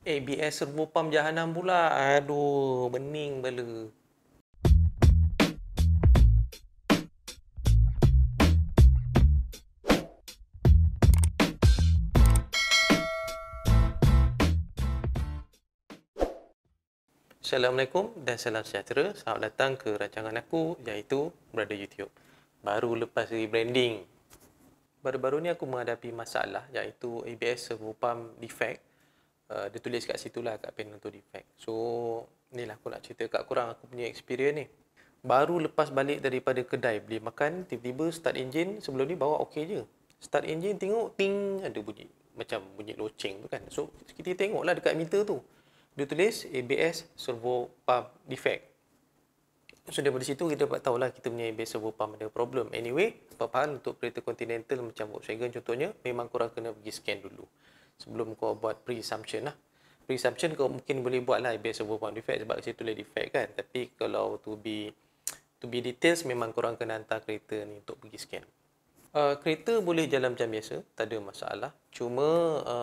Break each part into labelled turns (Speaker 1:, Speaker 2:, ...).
Speaker 1: ABS servo pump Jahanam pula. Aduh, bening bala. Assalamualaikum dan salam sejahtera. Selamat datang ke rancangan aku iaitu Brother YouTube. Baru lepas rebranding. Baru-baru ni aku menghadapi masalah iaitu ABS servo pump defect. Dia tulis kat situ lah kat panel tu defect. So, ni lah aku nak cerita kat korang aku punya experience ni. Baru lepas balik daripada kedai beli makan, tiba-tiba start engine, sebelum ni bawa okey je. Start engine tengok ting ada bunyi macam bunyi loceng tu kan. So kita tengoklah dekat meter tu. Dia tulis ABS servo pump defect. So daripada situ kita dapat tahulah kita punya ABS servo pump ada problem. Anyway, apa-apa hal untuk kereta Continental macam Volkswagen contohnya, memang korang kena pergi scan dulu. Sebelum kau buat pre-assumption lah. Pre-assumption kau mungkin boleh buat lah ABS servo pump defect sebab situ tulis defect kan. Tapi kalau to be details, memang korang kena hantar kereta ni untuk pergi scan. Kereta boleh jalan macam biasa, tak ada masalah. Cuma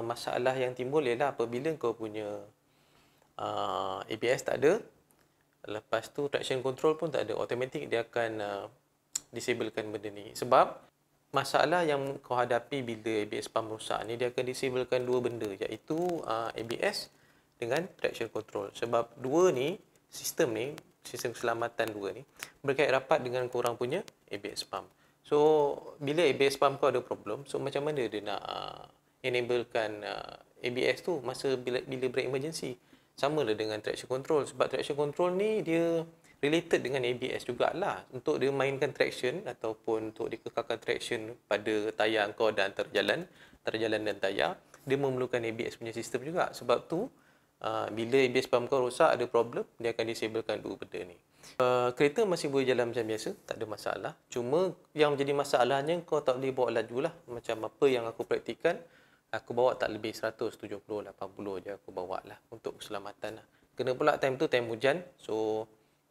Speaker 1: masalah yang timbul ialah apabila kau punya ABS tak ada, lepas tu traction control pun tak ada, automatic dia akan disablekan benda ni. Sebab masalah yang kau hadapi bila ABS pump rosak ni, dia akan disablekan dua benda, iaitu ABS dengan traction control. Sebab dua ni, sistem keselamatan dua ni berkait rapat dengan korang punya ABS pump. So bila ABS pump kau ada problem, so macam mana dia nak enablekan ABS tu masa bila break emergency? Sama lah dengan traction control, sebab traction control ni dia related dengan ABS jugalah. Untuk dia mainkan traction ataupun untuk dia kekalkan traction pada tayar kau dan antara jalan dan tayar, dia memerlukan ABS punya sistem juga. Sebab tu bila ABS pump kau rosak, ada problem, dia akan disablekan dua benda ni. Kereta masih boleh jalan macam biasa, tak ada masalah. Cuma yang menjadi masalahnya, kau tak boleh bawa laju lah. Macam apa yang aku praktikan, aku bawa tak lebih 170, 80 je aku bawa lah untuk keselamatan lah. Kena pula time tu time hujan, so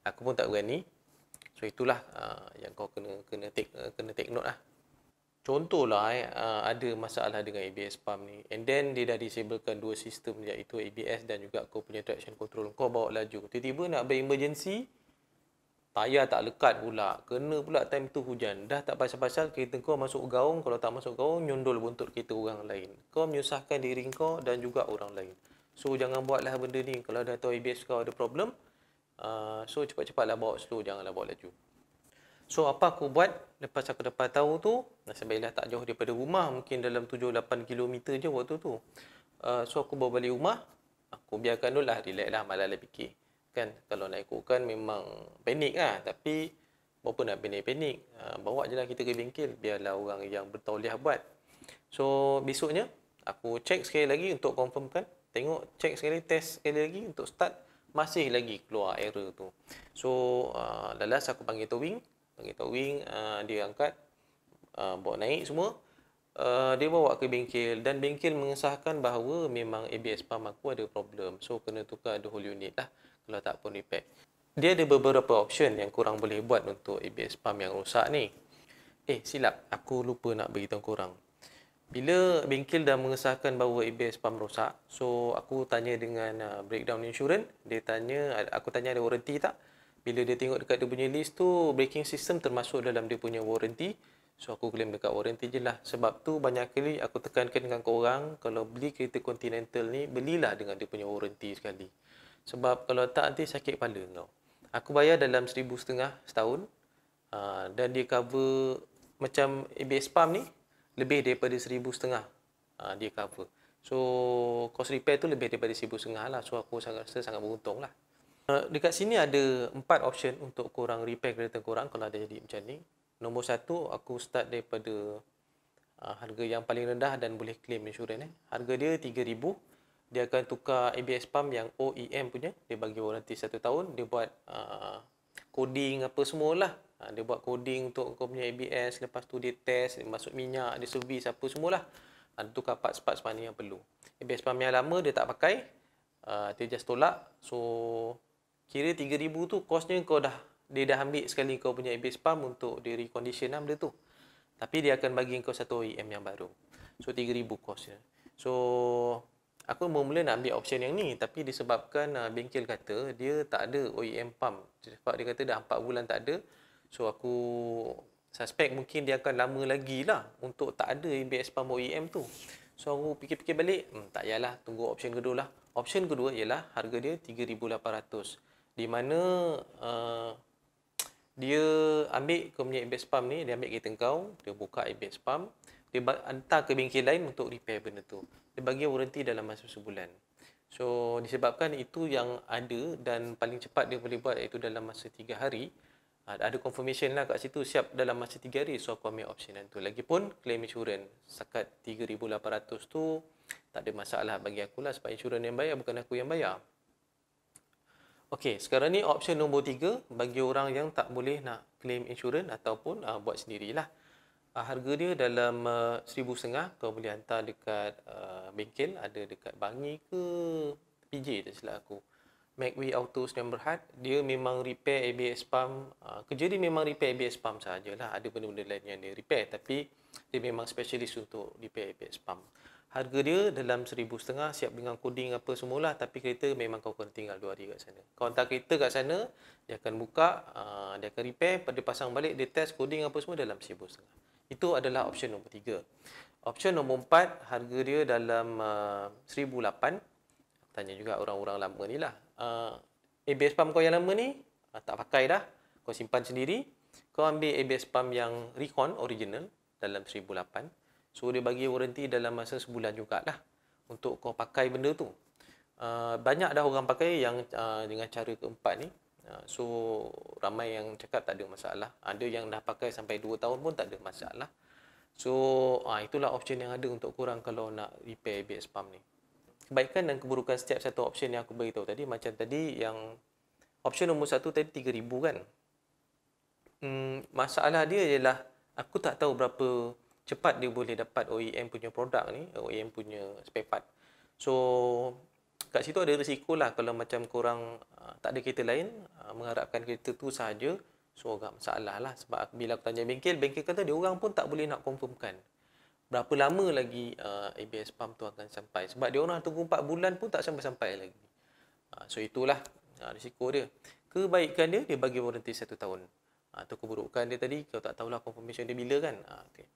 Speaker 1: aku pun tak berani. So itulah yang kau kena take note lah. Contohlah ada masalah dengan ABS pump ni, and then dia dah disablekan dua sistem, iaitu ABS dan juga kau punya traction control. Kau bawa laju, tiba-tiba nak beremergency, tayar tak lekat pula, kena pula time tu hujan. Dah tak pasal-pasal kereta kau masuk gaung, kalau tak masuk gaung nyundul buntut kereta orang lain. Kau menyusahkan diri kau dan juga orang lain. So jangan buatlah benda ni. Kalau dah tahu ABS kau ada problem, so cepat-cepatlah bawa slow, janganlah bawa laju. So apa aku buat lepas aku dapat tahu tu, sebaiknya tak jauh daripada rumah, mungkin dalam 7-8 km je waktu tu. So aku bawa balik rumah, aku biarkan dulu lah, relax lah, malah fikir. Kan kalau nak ikutkan memang panik lah, tapi berapa nak panik-panik, bawa je lah kita ke bengkel, biarlah orang yang bertauliah buat. So besoknya aku check sekali lagi untuk confirmkan, tengok, check sekali, test sekali lagi untuk start, masih lagi keluar error tu. So lalas aku panggil towing, dia angkat, bawa naik semua, dia bawa ke bengkel dan bengkel mengesahkan bahawa memang ABS pump aku ada problem, so kena tukar the whole unit lah, kalau tak pun repair. Dia ada beberapa option yang korang boleh buat untuk ABS pump yang rosak ni. Silap, aku lupa nak beritahu korang. Bila bengkel dah mengesahkan bahawa ABS pump rosak, so aku tanya dengan breakdown insurance, aku tanya ada warranty tak. Bila dia tengok dekat dia punya list tu, braking system termasuk dalam dia punya warranty, so aku claim dekat warranty je lah. Sebab tu banyak kali aku tekankan dengan korang, kalau beli kereta Continental ni, belilah dengan dia punya warranty sekali. Sebab kalau tak, nanti sakit kepala kau. Aku bayar dalam 1,500 setahun, dan dia cover macam ABS pump ni, lebih daripada 1,500 dia cover. So cost repair tu lebih daripada 1,500 lah. So aku rasa sangat beruntung lah. Dekat sini ada 4 option untuk korang repair kereta korang kalau ada jadi macam ni. Nombor 1, aku start daripada harga yang paling rendah dan boleh claim insurans. Harga dia 3,000. Dia akan tukar ABS pump yang OEM punya. Dia bagi warranty 1 tahun. Dia buat coding apa semualah. Dia buat coding untuk kau punya ABS. Lepas tu dia test, dia masuk minyak, dia servis apa semualah. Dia tukar parts-parts mana yang perlu. ABS pump yang lama dia tak pakai. Dia just tolak. So kira 3,000 tu kosnya dia dah ambil sekali kau punya ABS pump untuk dia recondition lah benda tu. Tapi dia akan bagi kau satu OEM yang baru. So 3,000 kosnya. So Aku mula nak ambil option yang ni, tapi disebabkan bengkel kata dia tak ada OEM pump. Sebab dia kata dah 4 bulan tak ada. So aku suspect mungkin dia akan lama lagi lah untuk tak ada ABS pump OEM tu. So aku fikir-fikir balik, tak payahlah, tunggu option kedua lah. Option kedua ialah harga dia 3,800. Di mana dia ambil kau punya ABS pump ni, dia ambil kereta kau, dia buka ABS pump, dia hantar ke bengkel lain untuk repair benda tu. Dia bagi warranty dalam masa sebulan. So disebabkan itu yang ada dan paling cepat dia boleh buat iaitu dalam masa 3 hari. Ada confirmation lah kat situ siap dalam masa 3 hari. So aku ambil option yang tu. Lagipun claim insurance sekat 3,800 tu tak ada masalah bagi aku lah sebab insurans yang bayar bukan aku yang bayar. Okey, sekarang ni option nombor 3 bagi orang yang tak boleh nak claim insurans ataupun buat sendirilah. Harga dia dalam RM1,500 kau boleh hantar dekat bengkel, ada dekat Bangi ke PJ tak silap aku. McWay Auto Sdn Bhd, dia memang repair ABS pump. Kerja dia memang repair ABS pump sajalah. Ada benda-benda lain yang dia repair tapi dia memang specialist untuk repair ABS pump. Harga dia dalam RM1,500 siap dengan coding apa semualah, tapi kereta memang kau kena tinggal 2 hari kat sana. Kau hantar kereta kat sana, dia akan buka, dia akan repair, dia pasang balik, dia test coding apa semua dalam RM1,500. Itu adalah option nombor 3. Option nombor 4, harga dia dalam RM1,800. Tanya juga orang-orang lama ni lah. ABS pump kau yang lama ni, tak pakai dah. Kau simpan sendiri. Kau ambil ABS pump yang Recon original dalam RM1,800. So, dia bagi warranty dalam masa sebulan jugalah untuk kau pakai benda tu. Banyak dah orang pakai yang dengan cara keempat ni. So, ramai yang cakap tak ada masalah. Ada yang dah pakai sampai 2 tahun pun tak ada masalah. So, itulah option yang ada untuk korang kalau nak repair ABS pump ni. Kebaikan dan keburukan setiap satu option yang aku beritahu tadi. Macam tadi yang option nombor 1 tadi 3,000 kan. Masalah dia ialah aku tak tahu berapa cepat dia boleh dapat OEM punya produk ni, OEM punya spare part. So, kat situ ada risiko lah kalau macam korang tak ada kereta lain, mengharapkan kereta tu sahaja, so agak masalah lah. Sebab bila aku tanya bengkel, bengkel kata dia orang pun tak boleh nak confirmkan berapa lama lagi ABS pump tu akan sampai. Sebab dia orang tunggu 4 bulan pun tak sampai-sampai lagi. So, itulah risiko dia. Kebaikan dia, dia bagi warranty 1 tahun. Atau keburukan dia tadi, kau tak tahulah confirmation dia bila kan. Okay.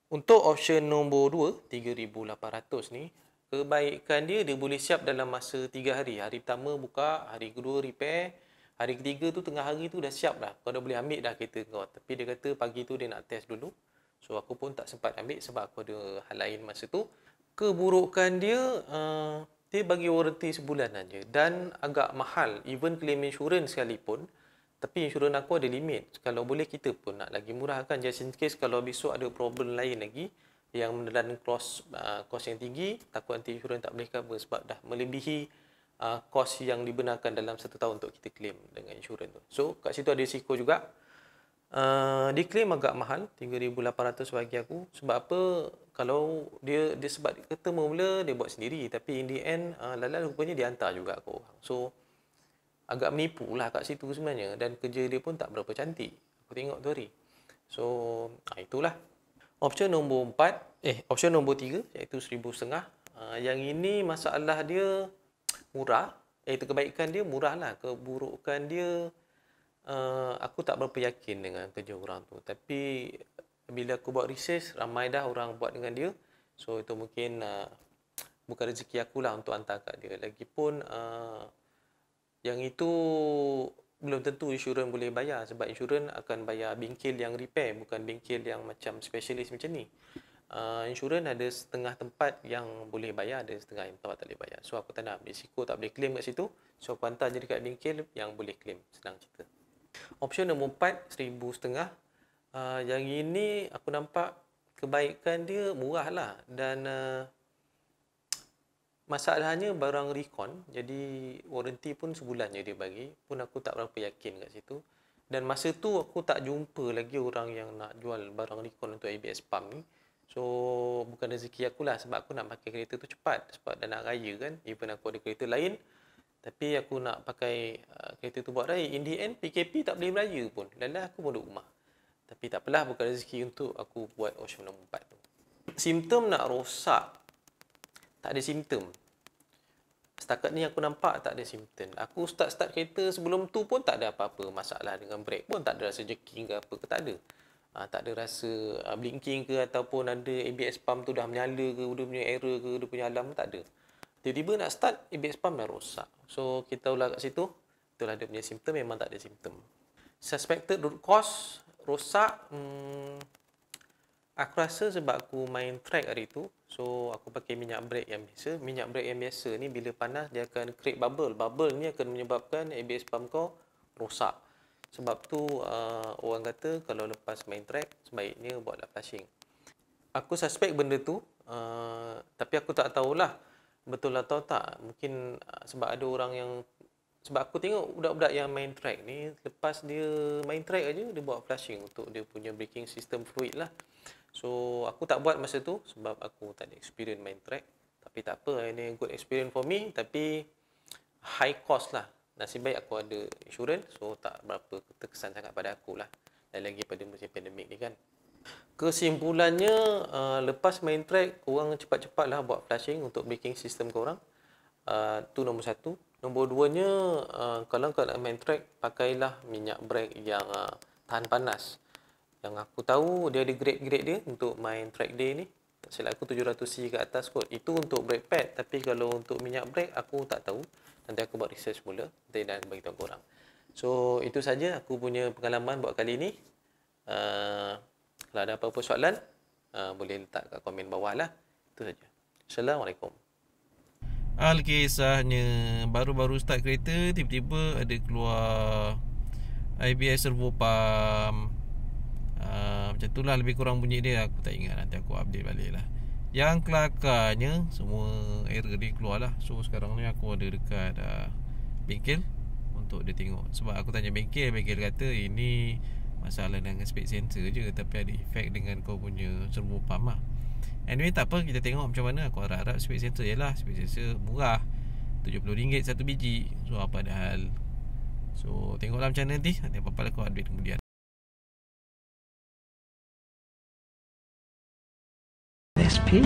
Speaker 1: Untuk option nombor 2, 3,800 ni, kebaikan dia, dia boleh siap dalam masa 3 hari. Hari pertama buka, hari kedua repair, hari ketiga tu tengah hari tu dah siap dah. Kau dah boleh ambil dah kereta kau. Tapi dia kata pagi tu dia nak test dulu. So aku pun tak sempat ambil sebab aku ada hal lain masa tu. Keburukan dia, dia bagi warranty sebulan aja dan agak mahal. Even claim insurance sekalipun, tapi insurans aku ada limit. Kalau boleh kita pun nak lagi murah kan. Just in case kalau besok ada problem lain lagi yang menelan cost yang tinggi, takut nanti insurans tak boleh cover sebab dah melebihi kos yang dibenarkan dalam 1 tahun untuk kita claim dengan insurans tu. So kat situ ada risiko juga. Diklaim agak mahal, 3,800 bagi aku. Sebab apa? Kalau dia sebab kata mula dia buat sendiri, tapi in the end lala rupanya dia hantar juga ke orang. So agak menipu lah kat situ sebenarnya dan kerja dia pun tak berapa cantik. Aku tengok tu hari. So itulah. Option nombor 4, option nombor 3 iaitu RM1,500. Yang ini masalah dia murah, iaitu kebaikan dia murah lah. Keburukan dia aku tak berapa yakin dengan kerja orang tu. Tapi bila aku buat research, ramai dah orang buat dengan dia. So itu mungkin bukan rezeki aku lah untuk hantar kat dia. Lagipun yang itu belum tentu insurans boleh bayar sebab insurans akan bayar bengkel yang repair, bukan bengkel yang macam specialist macam ni. Insurans ada setengah tempat yang boleh bayar, ada setengah yang tempat tak boleh bayar. So aku tak nak risiko tak boleh claim kat situ. So aku hantar je dekat bengkel yang boleh claim. Senang cerita. Option nombor 4, RM1,500. Yang ini aku nampak kebaikan dia murah lah dan masalahnya barang recon, jadi warranty pun sebulan je dia bagi. Pun aku tak berapa yakin kat situ. Dan masa tu aku tak jumpa lagi orang yang nak jual barang recon untuk ABS pump ni. So bukan rezeki aku lah sebab aku nak pakai kereta tu cepat. Sebab dah nak raya kan. Even aku ada kereta lain, tapi aku nak pakai kereta tu buat raya. In the end PKP tak boleh beraya pun. Lalah aku pun duduk rumah. Tapi tak apalah, bukan rezeki untuk aku buat option nombor 4 tu. Simptom nak rosak, tak ada simptom. Setakat ni aku nampak tak ada simptom. Aku start kereta sebelum tu pun tak ada apa-apa masalah dengan brake pun, tak ada rasa jerking ke apa ke, tak ada. Tak ada rasa blinking ke ataupun ada ABS pump tu dah menyala ke, dia punya error ke, dia punya alarm, tak ada. Tiba-tiba nak start, ABS pump dah rosak. So kita ulang kat situ, itulah dia punya simptom, memang tak ada simptom. Suspected root cause rosak, aku rasa sebab aku main track hari tu, so aku pakai minyak brake yang biasa. Minyak brake yang biasa ni bila panas dia akan create bubble. Bubble ni akan menyebabkan ABS pump kau rosak. Sebab tu orang kata kalau lepas main track sebaiknya buatlah flushing. Aku suspect benda tu, tapi aku tak tahulah betul atau tak. Mungkin sebab ada orang yang, sebab aku tengok budak-budak yang main track ni, lepas dia main track aja dia buat flushing untuk dia punya braking system fluid lah. So aku tak buat masa tu sebab aku tak ada experience main track. Tapi tak apa, ini good experience for me, tapi high cost lah. Nasib baik aku ada insurans, so tak berapa terkesan sangat pada aku lah. Dan lagi pada musim pandemik ni kan. Kesimpulannya, lepas main track, korang cepat-cepatlah buat flushing untuk braking system korang. Tu nombor satu. Nombor duanya, kalau kau nak main track, pakailah minyak brake yang tahan panas. Yang aku tahu, dia ada grade-grade dia untuk main track day ni. Tak silap aku 700C ke atas kot. Itu untuk brake pad. Tapi kalau untuk minyak brake, aku tak tahu. Nanti aku buat research mula. Nanti dan beritahu korang. So, itu saja aku punya pengalaman buat kali ni. Kalau ada apa-apa soalan, boleh letak kat komen bawah lah. Itu saja. Assalamualaikum.
Speaker 2: Alkisahnya baru-baru start kereta, tiba-tiba ada keluar ABS servo pump. Macam tu lah lebih kurang bunyi dia. Aku tak ingat, nanti aku update balik lah. Yang kelakarnya semua error dia keluar lah. So sekarang ni aku ada dekat bengkel untuk dia tengok. Sebab aku tanya bengkel, bengkel kata ini masalah dengan speed sensor je, tapi ada efek dengan kau punya servo pump lah. Anyway, tak apa, kita tengok macam mana. Aku harap-harap speed sensor lah. Speed sensor murah, RM70 satu biji. So apa dah hal. So tengoklah macam mana nanti. Nanti apa-apa lah aku update kemudian.
Speaker 3: SP